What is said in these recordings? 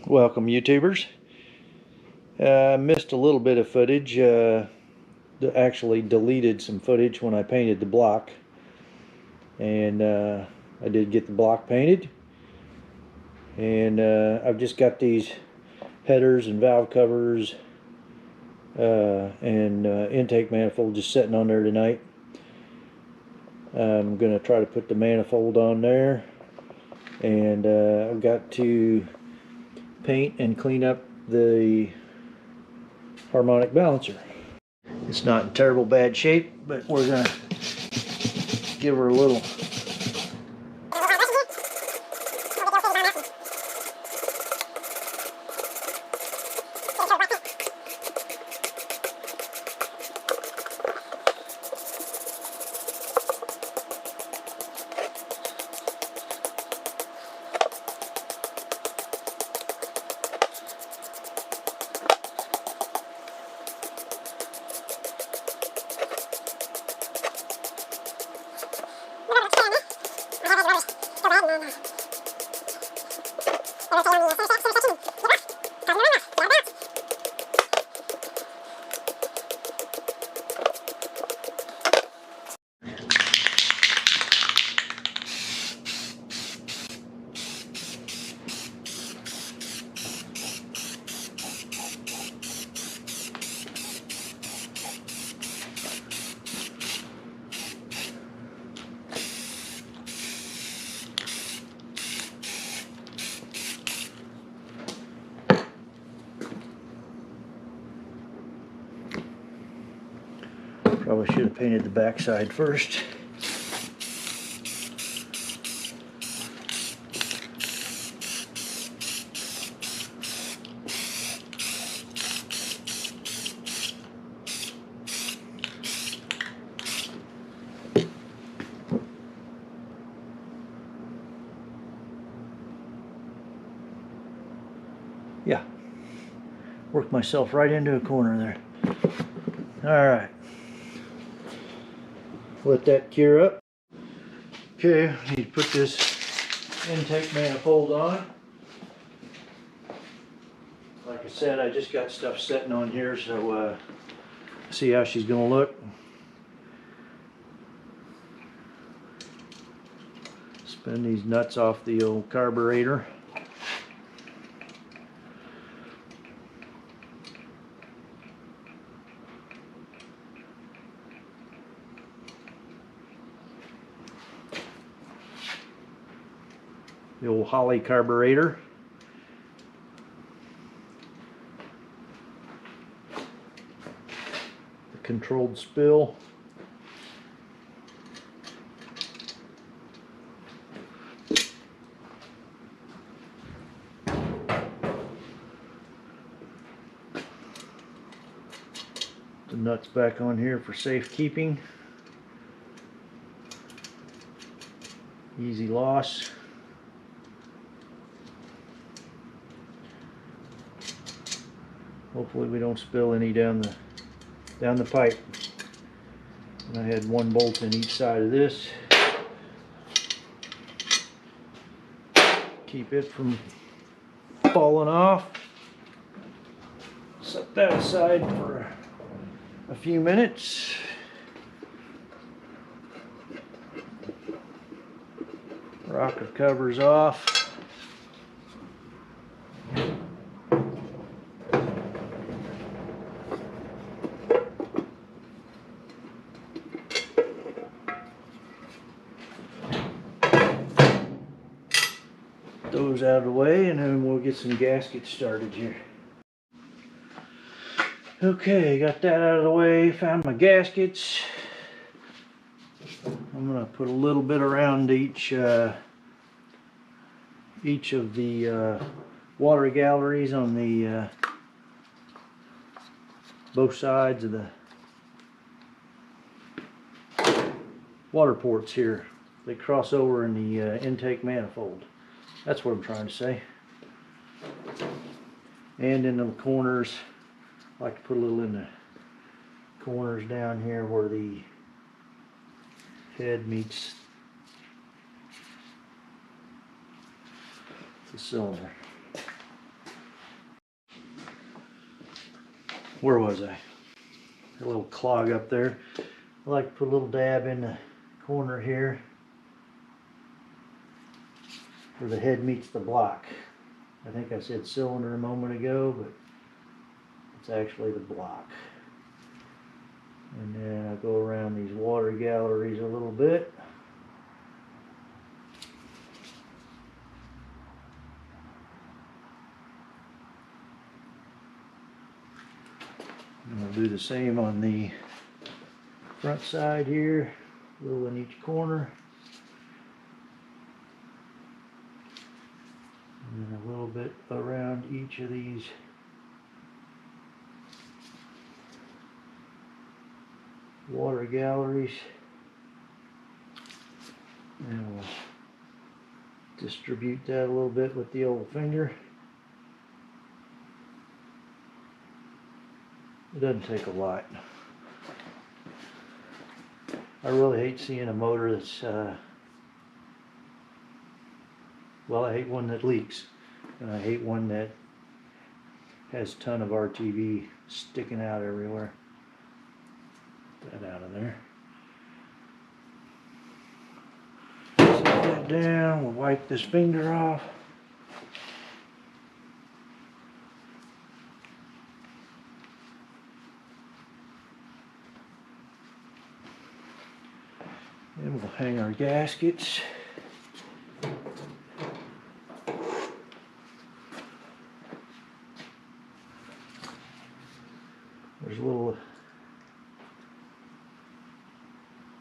Welcome, YouTubers. I missed a little bit of footage. Actually deleted some footage when I painted the block, and I did get the block painted, and I've just got these headers and valve covers and intake manifold just sitting on there tonight. I'm going to try to put the manifold on there, and I've got to paint and clean up the harmonic balancer. It's not in terrible bad shape, but we're gonna give her a little Probably should have painted the backside first. Yeah, worked myself right into a corner there. Alright. Let that cure up. Okay, I need to put this intake manifold on. Like I said, I just got stuff sitting on here, so see how she's gonna look. Spin these nuts off the old carburetor. The old Holly carburetor. The controlled spill. The nuts back on here for safekeeping. Easy loss. Hopefully we don't spill any down the pipe. And I had one bolt in each side of this. Keep it from falling off. Set that aside for a few minutes. Rocker covers off. Those out of the way, and then we'll get some gaskets started here. Okay, got that out of the way, found my gaskets. I'm going to put a little bit around each of the water galleries on the both sides of the water ports here. They cross over in the intake manifold. That's what I'm trying to say. And in the corners, I like to put a little in the corners down here where the head meets the cylinder. where was I? A little clog up there. I like to put a little dab in the corner here where the head meets the block. I think I said cylinder a moment ago, but it's actually the block. And then I go around these water galleries a little bit. And I'll do the same on the front side here, a little in each corner. And then a little bit around each of these water galleries. And we'll distribute that a little bit with the old finger. It doesn't take a lot. I really hate seeing a motor that's, well, I hate one that leaks. And I hate one that has a ton of RTV sticking out everywhere. Get that out of there. Set that down. We'll wipe this finger off. And we'll hang our gaskets. There's little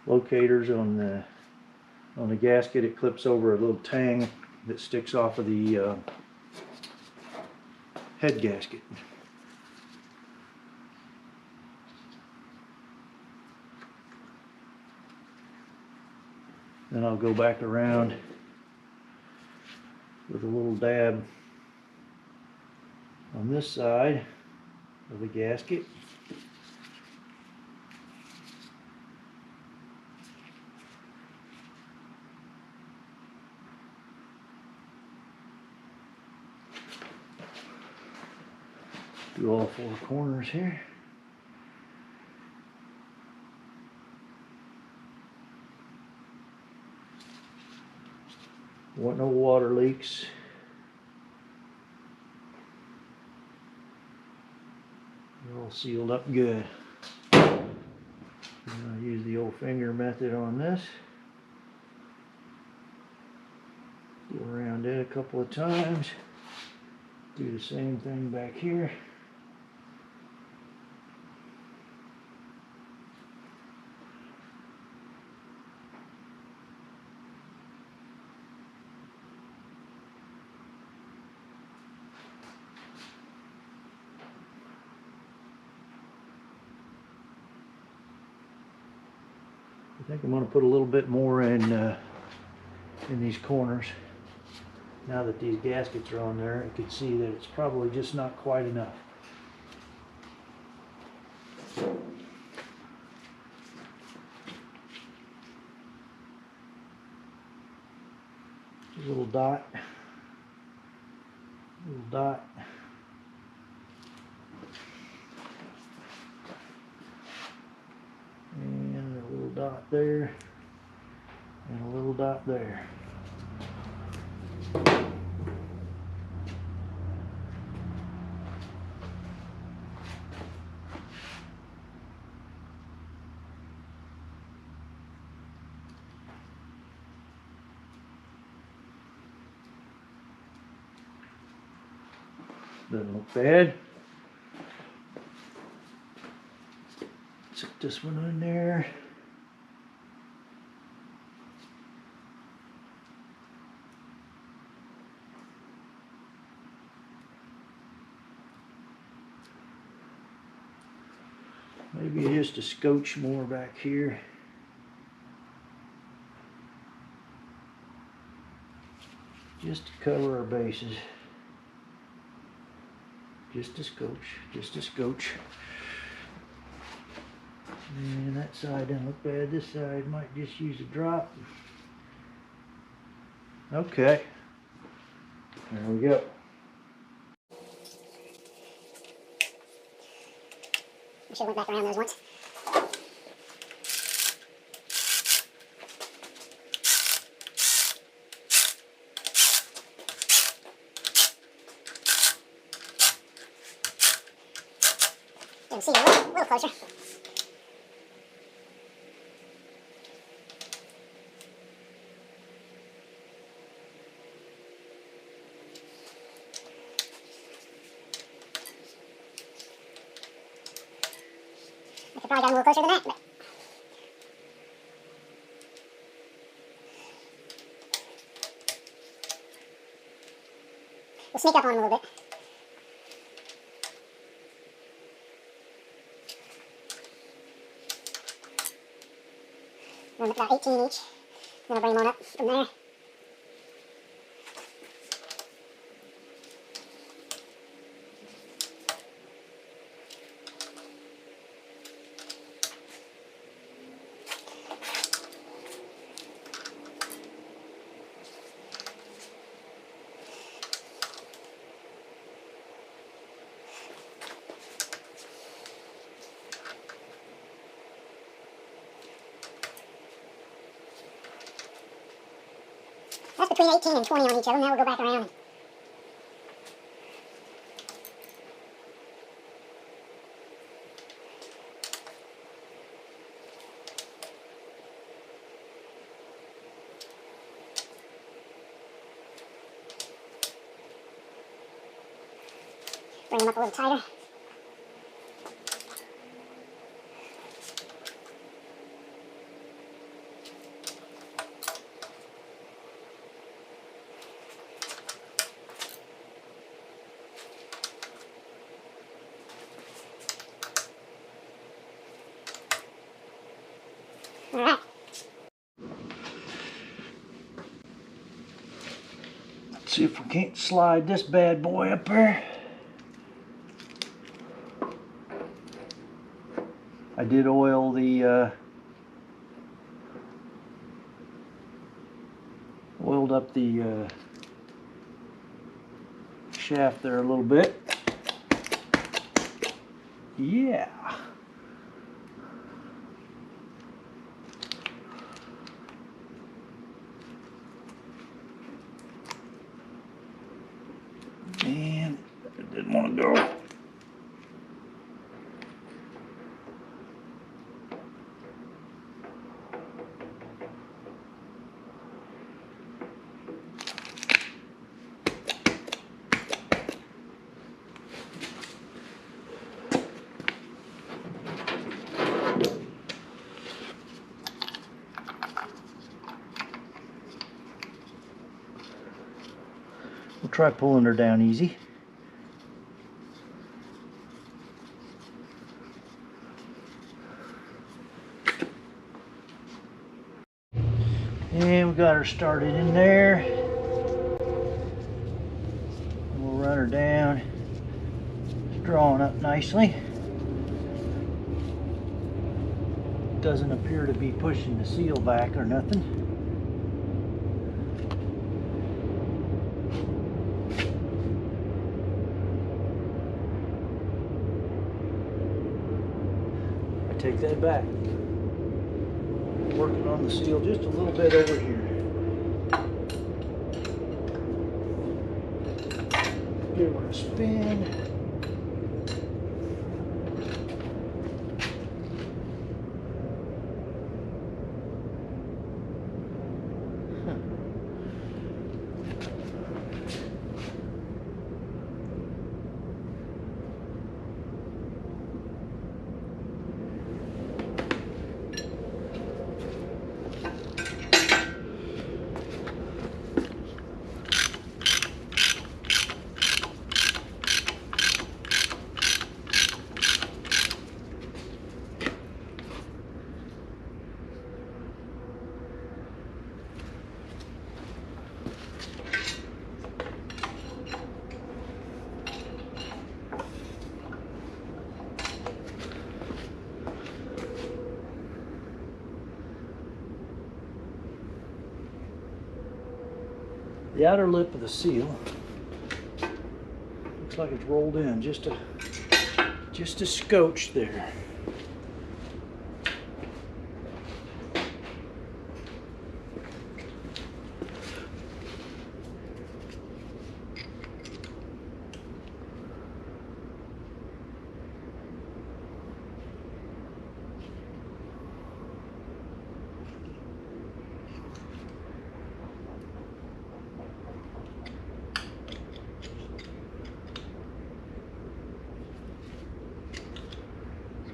locators on the gasket. It clips over a little tang that sticks off of the head gasket. Then I'll go back around with a little dab on this side of the gasket. Do all four corners here. Want no water leaks. They're all sealed up good. I'll use the old finger method on this. Go around it a couple of times. Do the same thing back here. I think I'm going to put a little bit more in these corners. Now that these gaskets are on there, I could see that it's probably just not quite enough. A little dot, little dot. And a little dot there, and a little dot there. Doesn't look bad. Stick this one in there. Maybe just a scotch more back here. Just to cover our bases. Just a scotch, just a scotch. And that side doesn't look bad. This side might just use a drop. Okay. There we go. I should have went back around those once. You can see a little closer. I could probably got a little closer than that, but we'll sneak up on him a little bit. Run about 18 each. Then I'll bring them on up from there. That's between 18 and 20 on each of them. Now we'll go back around. Bring them up a little tighter. Alright. Let's see if we can't slide this bad boy up there. I did oil the oiled up the shaft there a little bit. Yeah. And I didn't want to go. We'll try pulling her down easy. And we got her started in there. And we'll run her down. It's drawing up nicely. Doesn't appear to be pushing the seal back or nothing. I take that back. Working on the seal just a little bit over here. Give her a spin. The outer lip of the seal looks like it's rolled in just a Just a scotch there.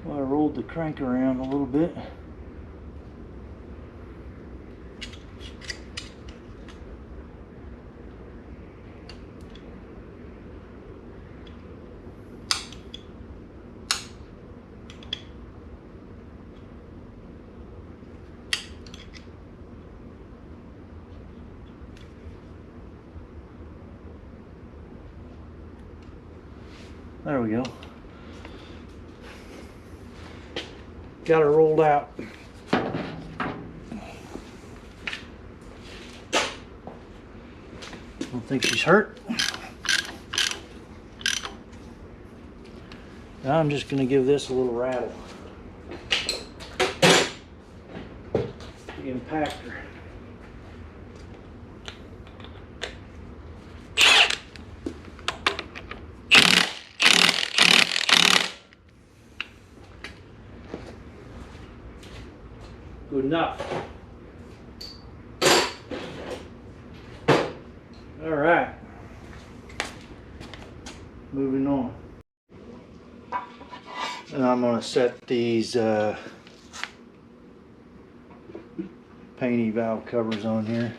So I rolled the crank around a little bit. There we go. Got her rolled out. Don't think she's hurt. Now I'm just going to give this a little rattle. The impactor. Good enough. All right. Moving on. And I'm going to set these painty valve covers on here.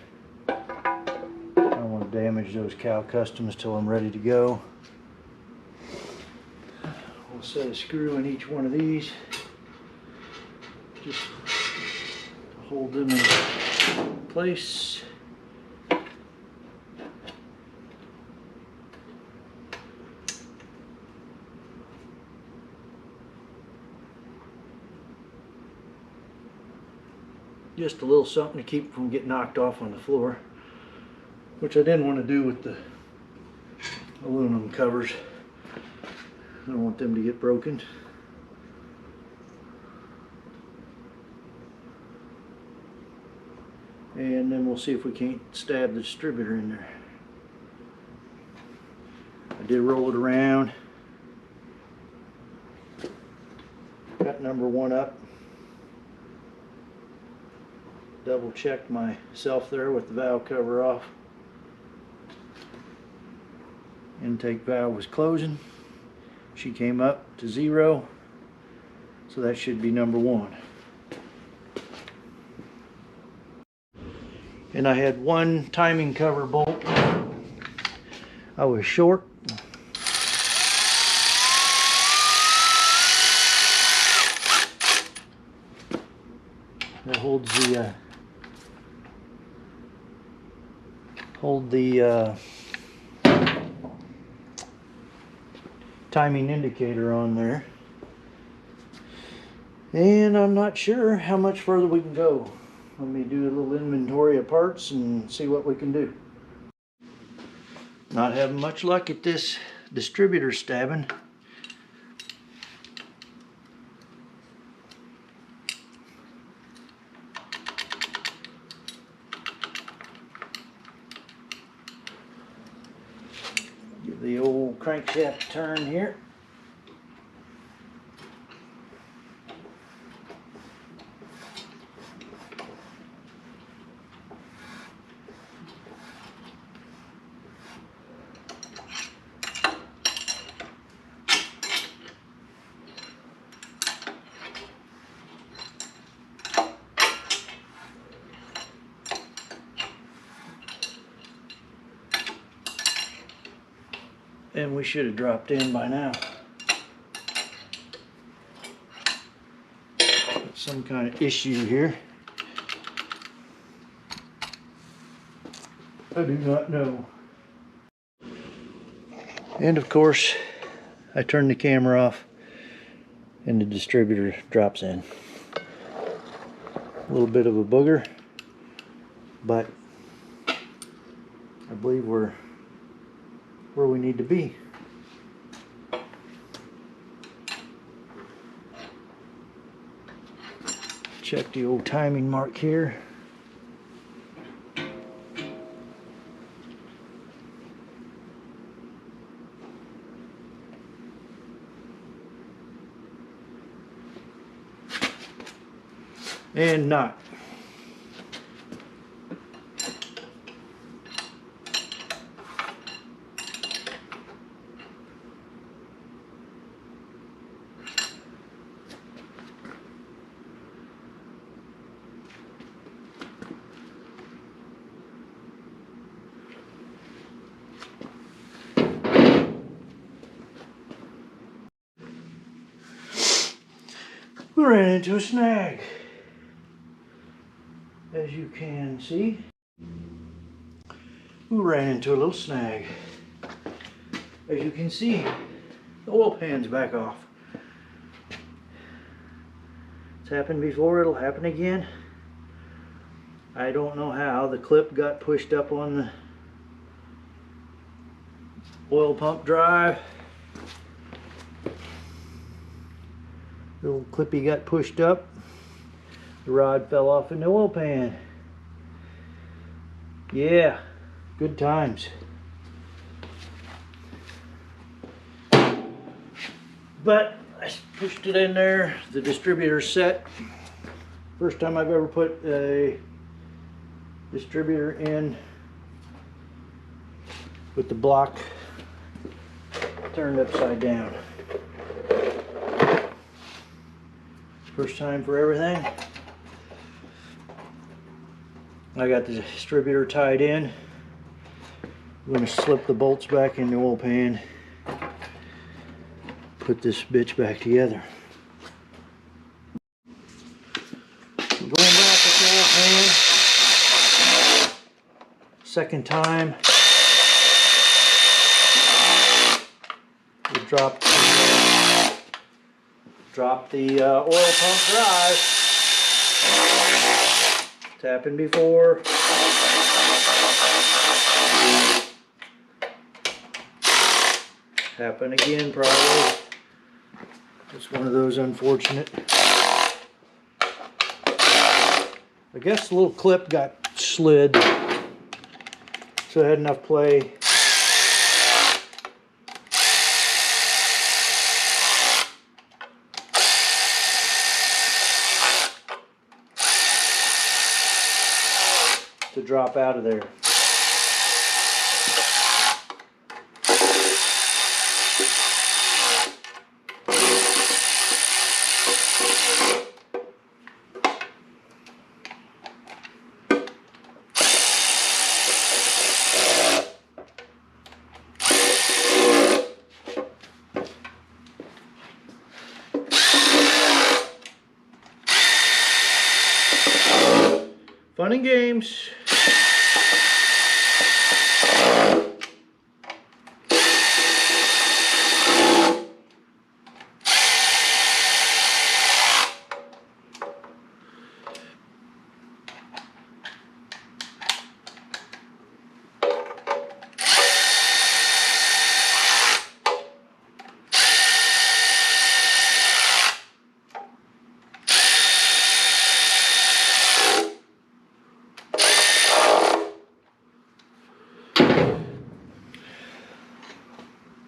I don't want to damage those Cal Customs till I'm ready to go. We'll set a screw in each one of these. Just to hold them in place. Just a little something to keep from getting knocked off on the floor, which I didn't want to do with the aluminum covers. I don't want them to get broken. And then we'll see if we can't stab the distributor in there. I did roll it around. Got number 1 up. Double checked myself there with the valve cover off. Intake valve was closing. She came up to 0. So that should be number 1. And I had one timing cover bolt I was short. That holds the timing indicator on there. And I'm not sure how much further we can go. Let me do a little inventory of parts and see what we can do. Not having much luck at this distributor stabbing. Give the old crankshaft a turn here. And we should have dropped in by now. Some kind of issue here. I do not know. And of course, I turn the camera off and the distributor drops in. A little bit of a booger, but I believe we're where we need to be. check the old timing mark here. And knot. We ran into a snag, as you can see. We ran into a little snag. As you can see, the oil pan's back off. It's happened before, it'll happen again. I don't know how. The clip got pushed up on the oil pump drive. The little clippy got pushed up. The rod fell off in the oil pan. Yeah, good times. But I pushed it in there. The distributor set. First time I've ever put a distributor in with the block turned upside down. First time for everything. I got the distributor tied in. I'm going to slip the bolts back in the oil pan. Put this bitch back together. I'm going back with the oil pan. Second time. We dropped the oil pump drive. It's happened before. Happen again probably. It's one of those unfortunate. I guess the little clip got slid, so I had enough play. To drop out of there. Fun and games.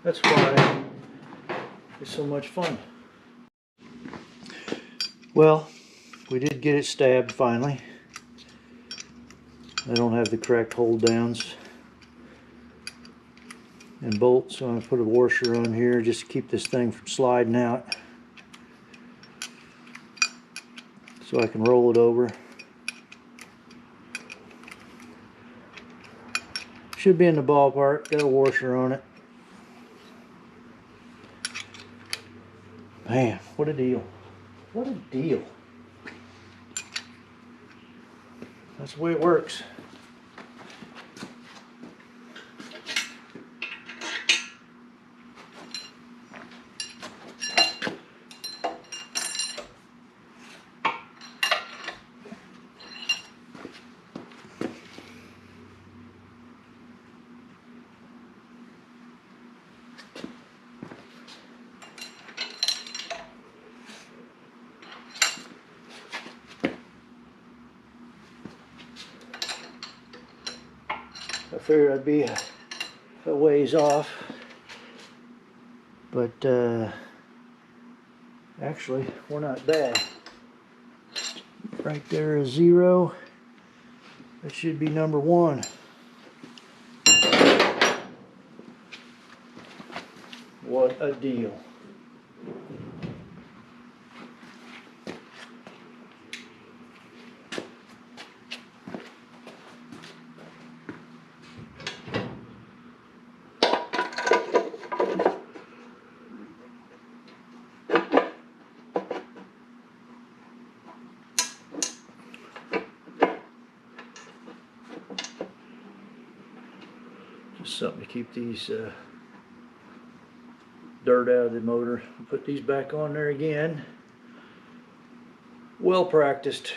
That's why it's so much fun. Well, we did get it stabbed finally. I don't have the correct hold downs and bolts, so I'm going to put a washer on here just to keep this thing from sliding out, so I can roll it over. Should be in the ballpark. Got a washer on it. Man, what a deal. What a deal. That's the way it works. figured I'd be a ways off, but actually we're not bad. Right there is 0. That should be number 1. What a deal. Just something to keep these dirt out of the motor. Put these back on there again. Well practiced.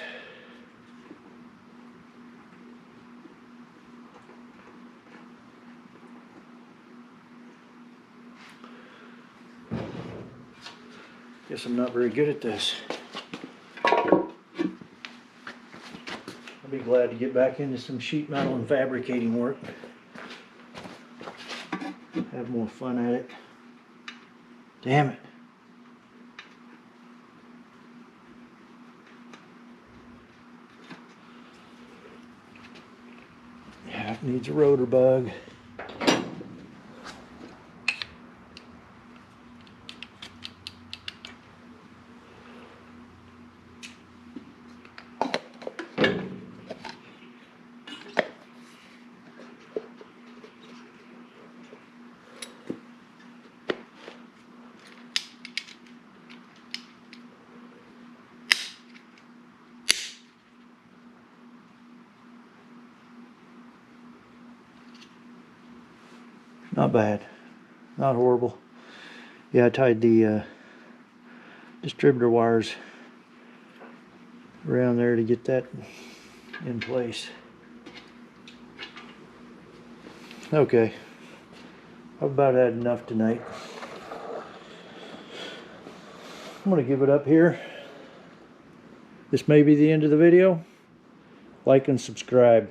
Guess I'm not very good at this. I'll be glad to get back into some sheet metal and fabricating work. Have more fun at it. Damn it. Yeah, it needs a rotor bug. Not bad. Not horrible. Yeah, I tied the distributor wires around there to get that in place. Okay. I've about had enough tonight. I'm going to give it up here. This may be the end of the video. Like and subscribe.